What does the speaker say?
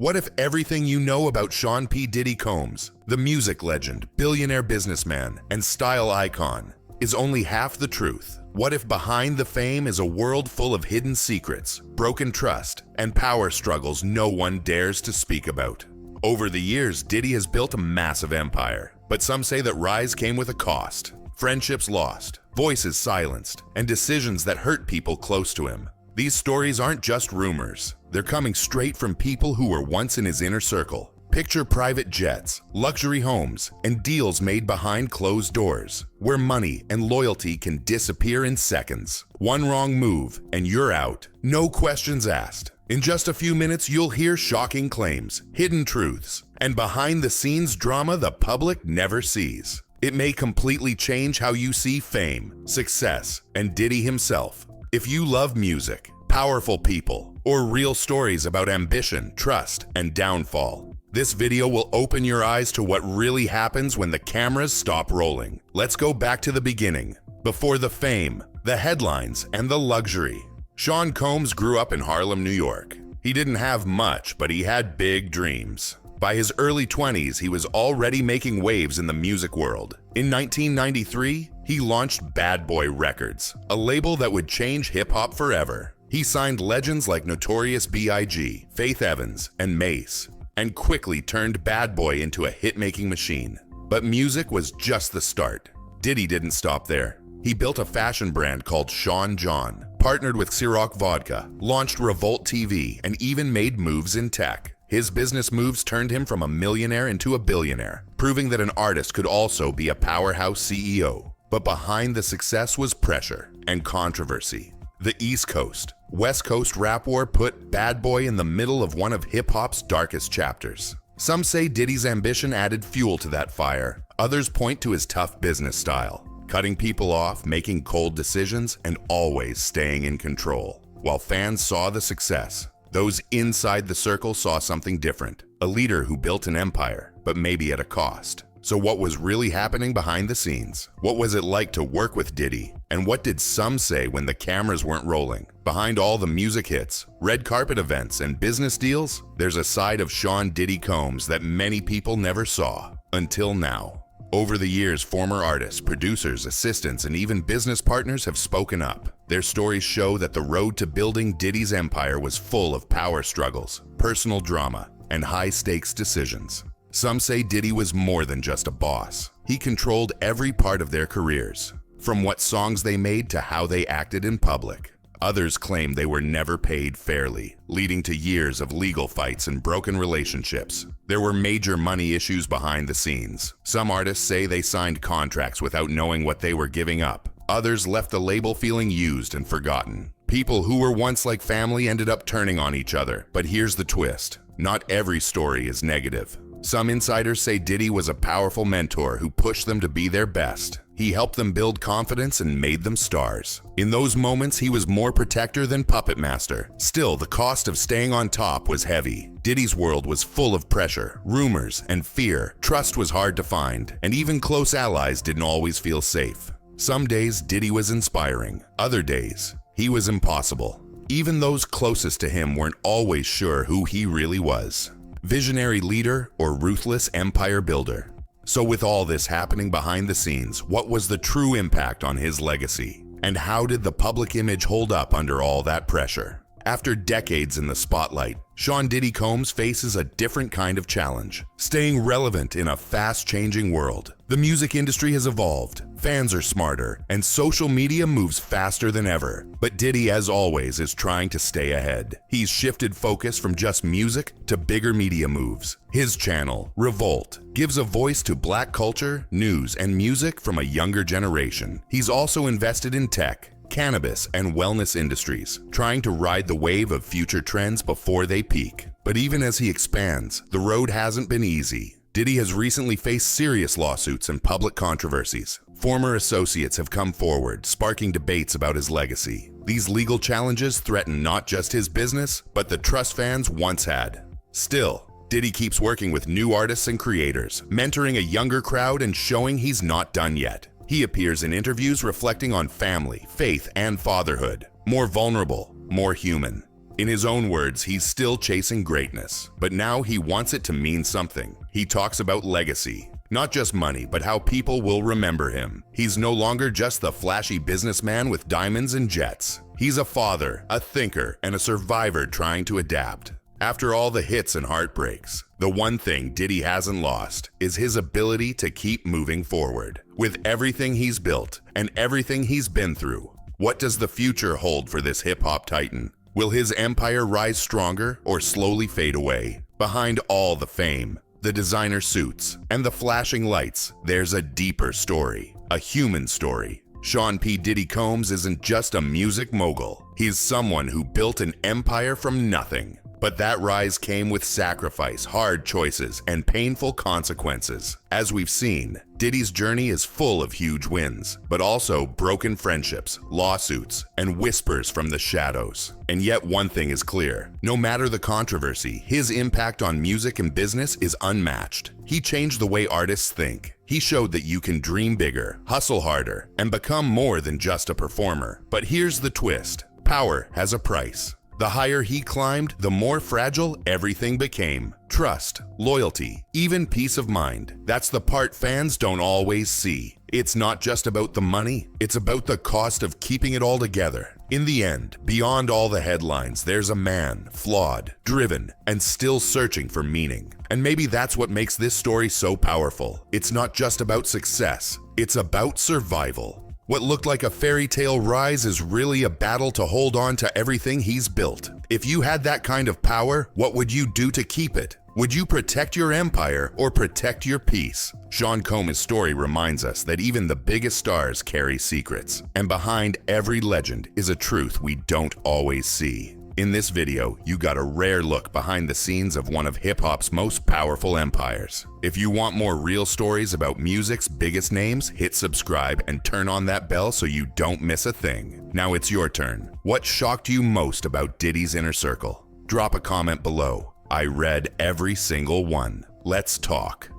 What if everything you know about Sean P. Diddy Combs, the music legend, billionaire businessman, and style icon, is only half the truth? What if behind the fame is a world full of hidden secrets, broken trust, and power struggles no one dares to speak about? Over the years, Diddy has built a massive empire, but some say that rise came with a cost. Friendships lost, voices silenced, and decisions that hurt people close to him. These stories aren't just rumors. They're coming straight from people who were once in his inner circle. Picture private jets, luxury homes, and deals made behind closed doors, where money and loyalty can disappear in seconds. One wrong move, and you're out. No questions asked. In just a few minutes, you'll hear shocking claims, hidden truths, and behind-the-scenes drama the public never sees. It may completely change how you see fame, success, and Diddy himself. If you love music, powerful people, or real stories about ambition, trust, and downfall, this video will open your eyes to what really happens when the cameras stop rolling. Let's go back to the beginning. Before the fame, the headlines, and the luxury. Sean Combs grew up in Harlem, New York. He didn't have much, but he had big dreams. By his early 20s, he was already making waves in the music world. In 1993, he launched Bad Boy Records, a label that would change hip-hop forever. He signed legends like Notorious B.I.G., Faith Evans, and Mace, and quickly turned Bad Boy into a hit-making machine. But music was just the start. Diddy didn't stop there. He built a fashion brand called Sean John, partnered with Ciroc Vodka, launched Revolt TV, and even made moves in tech. His business moves turned him from a millionaire into a billionaire, proving that an artist could also be a powerhouse CEO. But behind the success was pressure and controversy. The East Coast, West Coast rap war put Bad Boy in the middle of one of hip-hop's darkest chapters. Some say Diddy's ambition added fuel to that fire. Others point to his tough business style, cutting people off, making cold decisions, and always staying in control. While fans saw the success, those inside the circle saw something different. A leader who built an empire, but maybe at a cost. So what was really happening behind the scenes? What was it like to work with Diddy? And what did some say when the cameras weren't rolling? Behind all the music hits, red carpet events, and business deals, there's a side of Sean Diddy Combs that many people never saw, until now. Over the years, former artists, producers, assistants, and even business partners have spoken up. Their stories show that the road to building Diddy's empire was full of power struggles, personal drama, and high-stakes decisions. Some say Diddy was more than just a boss. He controlled every part of their careers, from what songs they made to how they acted in public. Others claim they were never paid fairly, leading to years of legal fights and broken relationships. There were major money issues behind the scenes. Some artists say they signed contracts without knowing what they were giving up. Others left the label feeling used and forgotten. People who were once like family ended up turning on each other. But here's the twist. Not every story is negative. Some insiders say Diddy was a powerful mentor who pushed them to be their best. He helped them build confidence and made them stars. In those moments, he was more protector than puppet master. Still, the cost of staying on top was heavy. Diddy's world was full of pressure, rumors, and fear. Trust was hard to find, and even close allies didn't always feel safe. Some days, Diddy was inspiring. Other days, he was impossible. Even those closest to him weren't always sure who he really was. Visionary leader or ruthless empire builder. So with all this happening behind the scenes, what was the true impact on his legacy? And how did the public image hold up under all that pressure? After decades in the spotlight, Sean Diddy Combs faces a different kind of challenge, staying relevant in a fast-changing world. The music industry has evolved, fans are smarter, and social media moves faster than ever. But Diddy, as always, is trying to stay ahead. He's shifted focus from just music to bigger media moves. His channel, Revolt, gives a voice to Black culture, news, and music from a younger generation. He's also invested in tech, cannabis, and wellness industries, trying to ride the wave of future trends before they peak. But even as he expands, the road hasn't been easy. Diddy has recently faced serious lawsuits and public controversies. Former associates have come forward, sparking debates about his legacy. These legal challenges threaten not just his business, but the trust fans once had. Still, Diddy keeps working with new artists and creators, mentoring a younger crowd and showing he's not done yet. He appears in interviews reflecting on family, faith, and fatherhood. More vulnerable, more human. In his own words, he's still chasing greatness, but now he wants it to mean something. He talks about legacy. Not just money, but how people will remember him. He's no longer just the flashy businessman with diamonds and jets. He's a father, a thinker, and a survivor trying to adapt. After all the hits and heartbreaks, the one thing Diddy hasn't lost is his ability to keep moving forward. With everything he's built and everything he's been through, what does the future hold for this hip-hop titan? Will his empire rise stronger or slowly fade away? Behind all the fame, the designer suits, and the flashing lights, there's a deeper story, a human story. Sean P. Diddy Combs isn't just a music mogul. He's someone who built an empire from nothing. But that rise came with sacrifice, hard choices, and painful consequences. As we've seen, Diddy's journey is full of huge wins, but also broken friendships, lawsuits, and whispers from the shadows. And yet one thing is clear. No matter the controversy, his impact on music and business is unmatched. He changed the way artists think. He showed that you can dream bigger, hustle harder, and become more than just a performer. But here's the twist. Power has a price. The higher he climbed, the more fragile everything became. Trust, loyalty, even peace of mind. That's the part fans don't always see. It's not just about the money, it's about the cost of keeping it all together. In the end, beyond all the headlines, there's a man, flawed, driven, and still searching for meaning. And maybe that's what makes this story so powerful. It's not just about success, it's about survival. What looked like a fairy tale rise is really a battle to hold on to everything he's built. If you had that kind of power, what would you do to keep it? Would you protect your empire or protect your peace? Sean Combs' story reminds us that even the biggest stars carry secrets, and behind every legend is a truth we don't always see. In this video, you got a rare look behind the scenes of one of hip-hop's most powerful empires. If you want more real stories about music's biggest names, hit subscribe and turn on that bell so you don't miss a thing. Now it's your turn. What shocked you most about Diddy's inner circle? Drop a comment below. I read every single one. Let's talk.